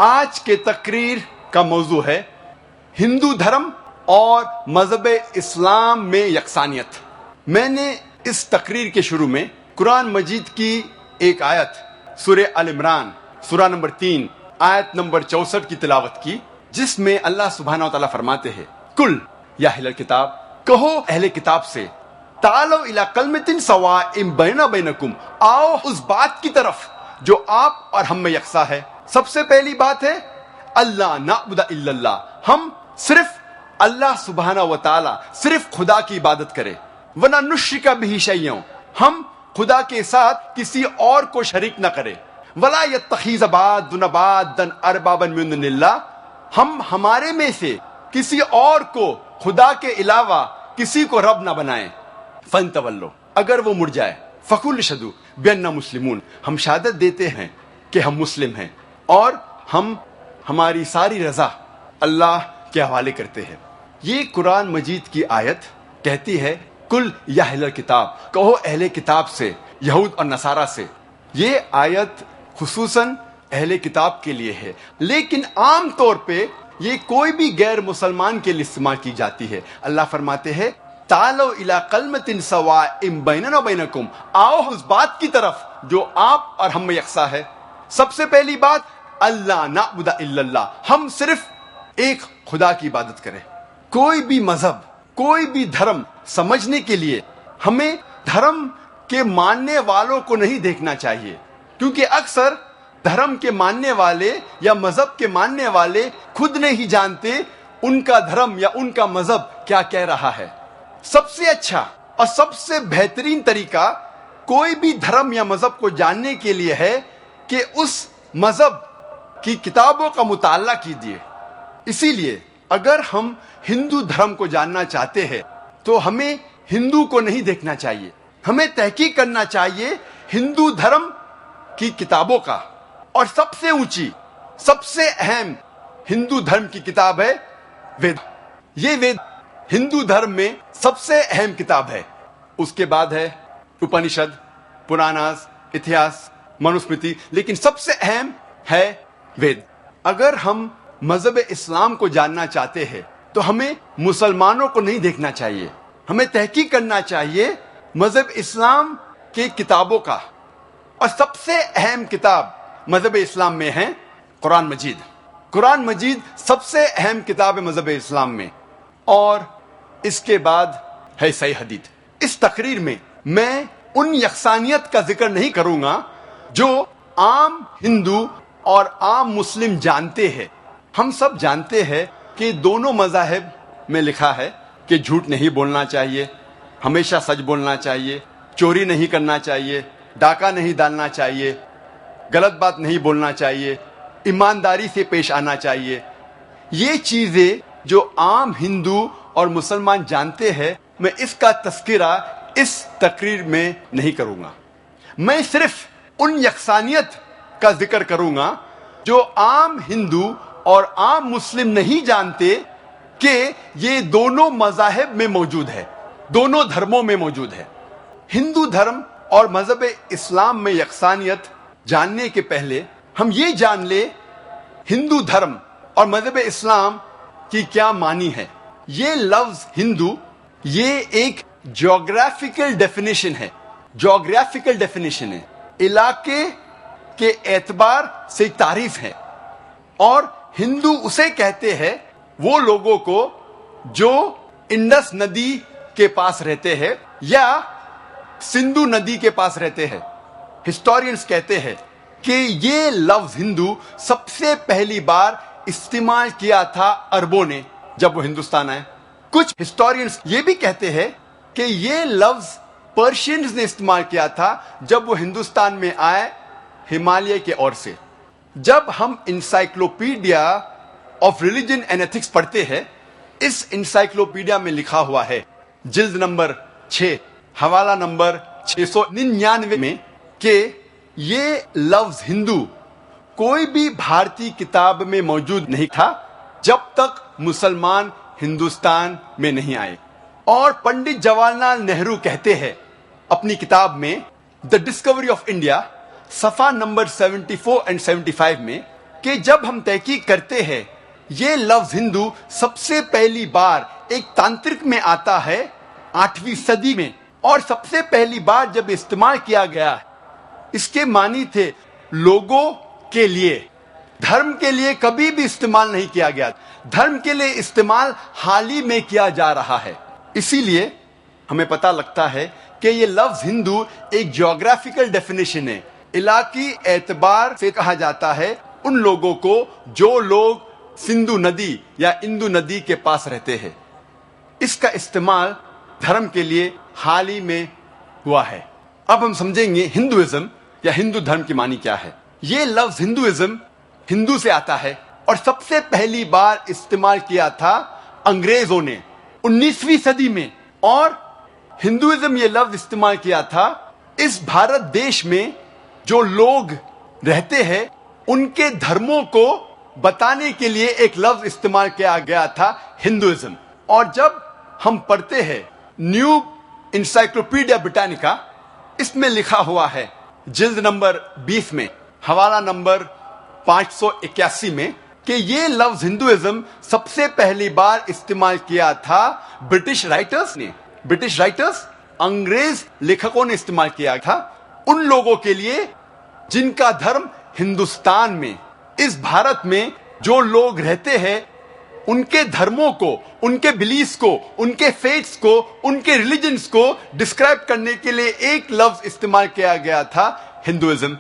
آج کے تقریر کا موضوع ہے ہندو دھرم اور مذہب اسلام میں یکسانیت۔ میں نے اس تقریر کے شروع میں قرآن مجید کی ایک آیت سورہ آل عمران سورہ نمبر 3 آیت نمبر 64 کی تلاوت کی، جس میں اللہ سبحانہ و تعالیٰ فرماتے ہیں کل یا اہل الکتاب، کہو اہل کتاب سے، تعالو الی کلمۃ سواء بیننا بینکم، آؤ اس بات کی طرف جو آپ اور ہم میں یکساں ہے۔ سب سے پہلی بات ہے اللہ نعبد الا اللہ، ہم صرف اللہ سبحانہ و تعالیٰ، صرف خدا کی عبادت کرے، وَلَا نُشْرِكَ بِهِ شَيْئًا، ہم خدا کے ساتھ کسی اور کو شریک نہ کرے، وَلَا يَتَّخِذَ بَعْضُنَا بَعْضًا أَرْبَابًا مِّن دُونِ اللَّهِ، ہم ہمارے میں سے کسی اور کو خدا کے علاوہ کسی کو رب نہ بنائیں، فَإِن تَوَلَّوْا، اگر وہ مڑ جائے، فَقُولُوا اشْهَدُوا بِأَنَّا مُسْلِمُونَ، ہم شہادت دیتے ہیں کہ ہم مسلم ہیں اور ہم ہماری ساری رضا اللہ کے حوالے کرتے ہیں۔ یہ قرآن مجید کی آیت کہتی ہے کل یا اہل کتاب، کہو اہل کتاب سے، یہود اور نصارہ سے۔ یہ آیت خصوصاً اہل کتاب کے لیے ہے، لیکن عام طور پہ یہ کوئی بھی غیر مسلمان کے لیے استعمال کی جاتی ہے۔ اللہ فرماتے ہیں تعالو الی کلمۃ سواء بیننا و بینکم، آؤ اس بات کی طرف جو آپ اور ہم میں یکساں ہے۔ سب سے پہلی بات اللہ نعبد الا اللہ، ہم صرف ایک خدا کی عبادت کریں۔ کوئی بھی مذہب، کوئی بھی دھرم سمجھنے کے لیے ہمیں دھرم کے ماننے والوں کو نہیں دیکھنا چاہیے، کیونکہ اکثر دھرم کے ماننے والے یا مذہب کے ماننے والے خود نہیں جانتے ان کا دھرم یا ان کا مذہب کیا کہہ رہا ہے۔ سب سے اچھا اور سب سے بہترین طریقہ کوئی بھی دھرم یا مذہب کو جاننے کے لیے ہے کہ اس مذہب کی کتابوں کا مطالعہ کیجیے۔ اسی لیے اگر ہم ہندو دھرم کو جاننا چاہتے ہیں تو ہمیں ہندو کو نہیں دیکھنا چاہیے، ہمیں تحقیق کرنا چاہیے ہندو دھرم کی کتابوں کا۔ اور سب سے اونچی، سب سے اہم ہندو دھرم کی کتاب ہے وید۔ یہ وید ہندو دھرم میں سب سے اہم کتاب ہے۔ اس کے بعد ہے اپنشد، پراناس، اتہاس، منوسمرتی، لیکن سب سے اہم ہے وید۔ اگر ہم مذہب اسلام کو جاننا چاہتے ہیں تو ہمیں مسلمانوں کو نہیں دیکھنا چاہیے، ہمیں تحقیق کرنا چاہیے مذہب اسلام کی کتابوں کا۔ اور سب سے اہم کتاب مذہب اسلام میں ہے قرآن مجید۔ قرآن مجید سب سے اہم کتاب ہے مذہب اسلام میں، اور اس کے بعد ہے صحیح حدیث۔ اس تقریر میں میں ان یکسانیت کا ذکر نہیں کروں گا جو عام ہندو اور عام مسلم جانتے ہیں۔ ہم سب جانتے ہیں کہ دونوں مذاہب میں لکھا ہے کہ جھوٹ نہیں بولنا چاہیے، ہمیشہ سچ بولنا چاہیے، چوری نہیں کرنا چاہیے، ڈاکہ نہیں ڈالنا چاہیے، غلط بات نہیں بولنا چاہیے، ایمانداری سے پیش آنا چاہیے۔ یہ چیزیں جو عام ہندو اور مسلمان جانتے ہیں، میں اس کا تذکرہ اس تقریر میں نہیں کروں گا۔ میں صرف ان یکسانیت کا ذکر کروں گا جو عام ہندو اور عام مسلم نہیں جانتے کہ یہ دونوں مذاہب میں موجود ہے، دونوں دھرموں میں موجود ہے۔ ہندو دھرم اور مذہب اسلام میں یکسانیت جاننے کے پہلے ہم یہ جان لیں ہندو دھرم اور مذہب اسلام کی کیا معنی ہے۔ یہ لفظ ہندو یہ ایک جغرافیکل ڈیفینیشن ہے، جغرافیکل ڈیفینیشن ہے، علاقے کے اعتبار سے تعریف ہے۔ اور ہندو اسے کہتے ہیں وہ لوگوں کو جو انڈس ندی کے پاس رہتے ہیں یا سندھو ندی کے پاس رہتے ہیں۔ ہسٹورینز کہتے ہیں کہ یہ لفظ ہندو سب سے پہلی بار استعمال کیا تھا عربوں نے جب وہ ہندوستان آئے۔ کچھ ہسٹورینز یہ بھی کہتے ہیں کہ یہ لفظ پرشینز نے استعمال کیا تھا جب وہ ہندوستان میں آئے ہمالیہ کے اور سے۔ جب ہم Encyclopaedia of Religion and Ethics پڑھتے ہیں، اس انسائکلوپیڈیا میں لکھا ہوا ہے جلد نمبر 6 حوالہ نمبر 699 میں کہ یہ لفظ ہندو کوئی بھی بھارتی کتاب میں موجود نہیں تھا جب تک مسلمان ہندوستان میں نہیں آئے۔ اور پنڈت جواہر لال نہرو کہتے ہیں اپنی کتاب میں دا ڈسکوری آف انڈیا صفحہ نمبر 74 اور 75 میں کہ جب ہم تحقیق کرتے ہیں یہ لفظ ہندو سب سے پہلی بار ایک تانترک میں آتا ہے 8ویں صدی میں، اور سب سے پہلی بار جب استعمال کیا گیا اس کے معنی تھے لوگوں کے لیے، دھرم کے لیے کبھی بھی استعمال نہیں کیا گیا، دھرم کے لیے استعمال حال ہی میں کیا جا رہا ہے۔ اسی لیے ہمیں پتہ لگتا ہے کہ یہ لفظ ہندو ایک جیوگرافیکل ڈیفینیشن ہے، علاقائی اعتبار سے کہا جاتا ہے ان لوگوں کو جو لوگ سندھو ندی یا اندو ندی کے پاس رہتے ہیں۔ اس کا استعمال دھرم کے لیے حال ہی میں ہوا ہے۔ اب ہم سمجھیں گے ہندوازم یا ہندو دھرم کی معنی کیا ہے۔ یہ لفظ ہندوازم ہندو سے آتا ہے اور سب سے پہلی بار استعمال کیا تھا انگریزوں نے 19ویں صدی میں، اور ہندوازم یہ لفظ استعمال کیا تھا اس بھارت دیش میں جو لوگ رہتے ہیں ان کے دھرموں کو بتانے کے لیے ایک لفظ استعمال کیا گیا تھا ہندوازم۔ اور جب ہم پڑھتے ہیں نیو انسائکلوپیڈیا بریٹانیکا، اس میں لکھا ہوا ہے جلد نمبر 20 میں حوالہ نمبر 581 میں کہ یہ لفظ ہندوازم سب سے پہلی بار استعمال کیا تھا برٹش رائٹرز نے، برٹش رائٹرز انگریز لیکھکوں نے استعمال کیا تھا ان لوگوں کے لیے جن کا دھرم ہندوستان میں، اس بھارت میں جو لوگ رہتے ہیں ان کے دھرموں کو، ان کے بلیفs کو، ان کے فیتھس کو، ان کے ریلیجنز کو ڈسکرائب کرنے کے لیے ایک لفظ استعمال کیا گیا تھا ہندوازم۔